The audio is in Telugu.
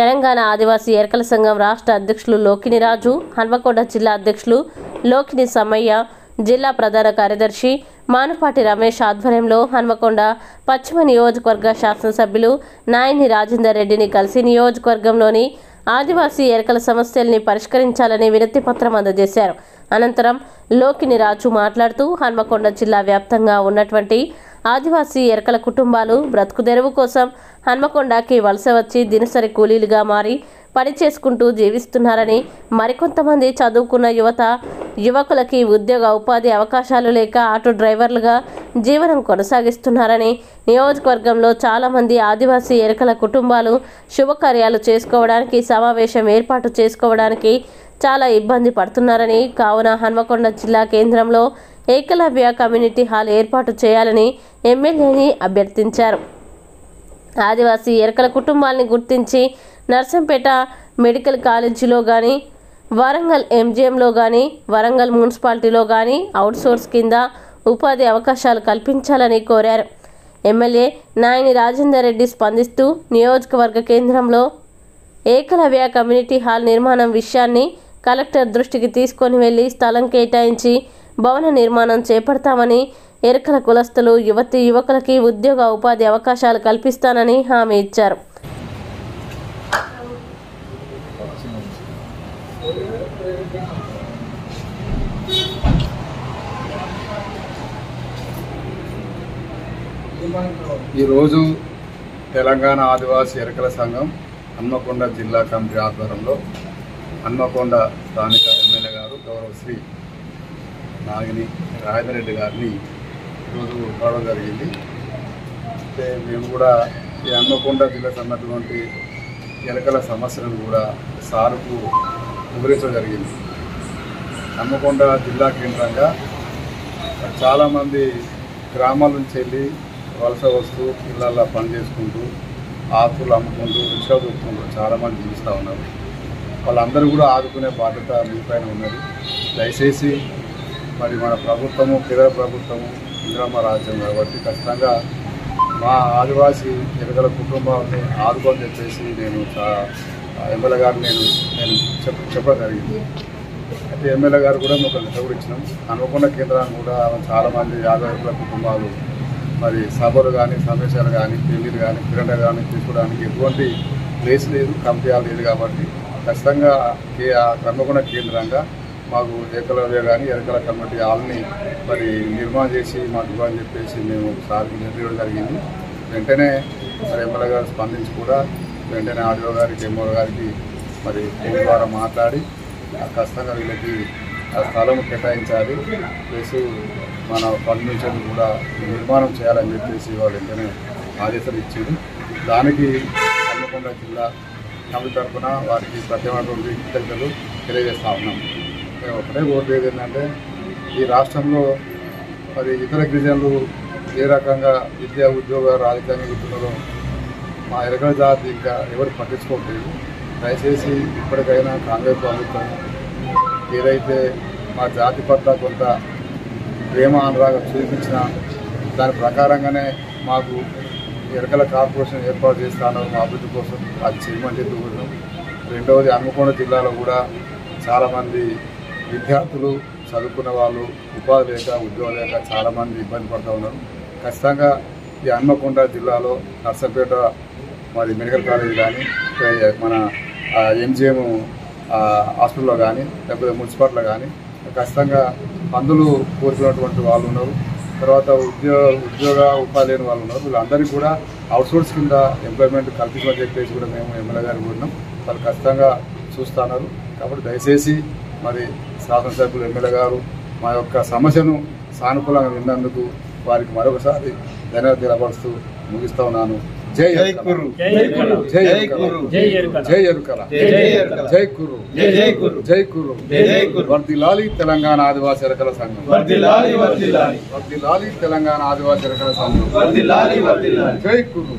తెలంగాణ ఆదివాసీ ఎరకల సంఘం రాష్ట్ర అధ్యక్షులు లోకిని రాజు, హన్మకొండ జిల్లా అధ్యక్షులు లోకిని సమ్మయ్య, జిల్లా ప్రధాన కార్యదర్శి మానుపాటి రమేష్ ఆధ్వర్యంలో హన్మకొండ పశ్చిమ నియోజకవర్గ శాసనసభ్యులు నాయని రాజేందర్ రెడ్డిని కలిసి నియోజకవర్గంలోని ఆదివాసీ ఎరకల సమస్యల్ని పరిష్కరించాలని వినతి పత్రం అందజేశారు. అనంతరం లోకిని రాజు మాట్లాడుతూ హన్మకొండ జిల్లా వ్యాప్తంగా ఉన్నటువంటి ఆదివాసీ ఎరకల కుటుంబాలు బ్రతుకుదెరువు కోసం హన్మకొండకి వలస వచ్చి దినసరి కూలీలుగా మారి పని చేసుకుంటూ జీవిస్తున్నారని, మరికొంతమంది చదువుకున్న యువకులకి ఉద్యోగ ఉపాధి అవకాశాలు లేక ఆటో డ్రైవర్లుగా జీవనం కొనసాగిస్తున్నారని, నియోజకవర్గంలో చాలామంది ఆదివాసీ ఎరకల కుటుంబాలు శుభకార్యాలు చేసుకోవడానికి, సమావేశం ఏర్పాటు చేసుకోవడానికి చాలా ఇబ్బంది పడుతున్నారని, కావున హన్మకొండ జిల్లా కేంద్రంలో ఏకలవ్య కమ్యూనిటీ హాల్ ఏర్పాటు చేయాలని ఎమ్మెల్యేని అభ్యర్థించారు. ఆదివాసీ ఎరకల కుటుంబాలని గుర్తించి నర్సంపేట మెడికల్ కాలేజీలో కానీ, వరంగల్ ఎంజిఎంలో కానీ, వరంగల్ మున్సిపాలిటీలో కానీ అవుట్సోర్స్ కింద ఉపాధి అవకాశాలు కల్పించాలని కోరారు. ఎమ్మెల్యే నాయని రాజేందర్ రెడ్డి స్పందిస్తూ నియోజకవర్గ కేంద్రంలో ఏకలవ్య కమ్యూనిటీ హాల్ నిర్మాణం విషయాన్ని కలెక్టర్ దృష్టికి తీసుకొని వెళ్లి స్థలం కేటాయించి భవన నిర్మాణం చేపడతామని, ఎరకల కులస్తులు యువకులకి ఉద్యోగ ఉపాధి అవకాశాలు కల్పిస్తానని హామీ ఇచ్చారు. ఈరోజు తెలంగాణ ఆదివాసీ ఎరకల సంఘం హన్మకొండ జిల్లా కమిటీ ఆధ్వర్యంలో హన్మకొండ స్థానిక ఎమ్మెల్యే గారు గౌరవశ్రీ నాగిని రాజేందర్ రెడ్డి గారిని ఈరోజు కావడం జరిగింది. అంటే మేము కూడా ఈ హన్మకొండ జిల్లాకు అన్నటువంటి ఎరకల సమస్యలను కూడా సార్కు వివరించడం జరిగింది. హన్మకొండ జిల్లా కేంద్రంగా చాలామంది గ్రామాల నుంచి వెళ్ళి వలస వస్తూ ఇళ్ళల్లో పని చేసుకుంటూ ఆకులు అమ్ముకుంటూ రిక్షా దొరుకుతుంటూ చాలామంది జీవిస్తూ ఉన్నారు. వాళ్ళందరూ కూడా ఆదుకునే బాధ్యత మీపైన ఉన్నది. దయచేసి మరి మన ప్రభుత్వము, కేంద్ర ప్రభుత్వము ఇందిరమ్మ రాజ్యం కాబట్టి ఖచ్చితంగా మా ఆదివాసీ ఎరకల కుటుంబాన్ని ఆదుకొని చెప్పేసి నేను ఎమ్మెల్యే గారు నేను చెప్పడం జరిగింది. అయితే ఎమ్మెల్యే గారు కూడా మేము ఒక లెటర్ కూడా ఇచ్చినాం. హన్మకొండ కేంద్రాన్ని కూడా చాలామంది ఆదివాసీ కుటుంబాలు మరి సభలు కానీ, సమావేశాలు కానీ, పెళ్లిలు కానీ, కిరణాలు కానీ తీసుకోవడానికి ఎటువంటి ప్లేస్ లేదు, కమిటీ హాల్ లేదు. కాబట్టి ఖచ్చితంగా హన్మకొండ కేంద్రంగా మాకు ఏకలవ్య కానీ ఎరకల కమిటీ హాల్ని మరి నిర్మాణం చేసి మాకు ఇవ్వని చెప్పేసి మేము సార్కి నిర్ణయించడం జరిగింది. వెంటనే మరి ఎమ్మెల్యే గారు స్పందించి కూడా వెంటనే ఆర్డీఓ గారికి, ఎంఓ గారికి మరి ఫోన్ ద్వారా మాట్లాడి ఖచ్చితంగా వీళ్ళకి ఆ స్థలం కేటాయించాలి, ప్లస్ మన ఫండ్ నుంచి కూడా నిర్మాణం చేయాలని చెప్పేసి వాళ్ళు వెంటనే ఆదేశాలు ఇచ్చారు. దానికి హన్మకొండ జిల్లా కమిటీ తరఫున వారికి ప్రత్యేకమైనటువంటి కృతజ్ఞతలు తెలియజేస్తూ ఉన్నాం. మేము ఒకటే కోరేది ఏంటంటే ఈ రాష్ట్రంలో మరి ఇతర గిరిజనులు ఏ రకంగా విద్యా, ఉద్యోగ, రాజకీయంగా ఉంటున్నారో మా ఎరకల జాతి ఇంకా ఎవరు పట్టించుకోవట్లేదు. దయచేసి ఇప్పటికైనా కాంగ్రెస్ ప్రభుత్వం ఏదైతే మా జాతి పట్ల కొంత ప్రేమ అనురాగం చూపించిన దాని ప్రకారంగానే మాకు ఎరకల కార్పొరేషన్ ఏర్పాటు చేస్తాను మా అభివృద్ధి కోసం, అది చేయమని చెప్పి కోరినాం. రెండవది, హన్మకొండ జిల్లాలో కూడా చాలామంది విద్యార్థులు, చదువుకున్న వాళ్ళు ఉపాధి లేక, ఉద్యోగం లేక చాలామంది ఇబ్బంది పడుతూ ఉన్నారు. ఖచ్చితంగా ఈ హన్మకొండ జిల్లాలో నర్సంపేట మరి మెడికల్ కాలేజ్ కానీ, మన ఎంజిఎం హాస్పిటల్లో కానీ, లేకపోతే మున్సిపాలిటీలో కానీ ఖచ్చితంగా మందులు కోరుకున్నటువంటి వాళ్ళు ఉన్నారు. తర్వాత ఉద్యోగ ఉపాధి లేని వాళ్ళు ఉన్నారు. వీళ్ళందరికీ కూడా అవుట్సోర్స్ కింద ఎంప్లాయ్మెంట్ కల్పించమని చెప్పేసి కూడా మేము ఎమ్మెల్యే గారికి కోరినాం. వాళ్ళు ఖచ్చితంగా చూస్తున్నారు. కాబట్టి దయచేసి మరి శాసనసభ్యులు, ఎమ్మెల్యే గారు మా యొక్క సమస్యను సానుకూలంగా విన్నందుకు వారికి మరొకసారి ధన్యవాదాలు తెలియపరుస్తూ ముగిస్తా ఉన్నాను. జై కురు, జై కురు, జై ఎరుకల, జై కురు, జై కురు. వర్ధిల్లాలి తెలంగాణ ఆదివాసీ ఎరకల సంఘం, వర్ధిల్లాలి తెలంగాణ ఆదివాసీ ఎరకల సంఘం, జై కురు.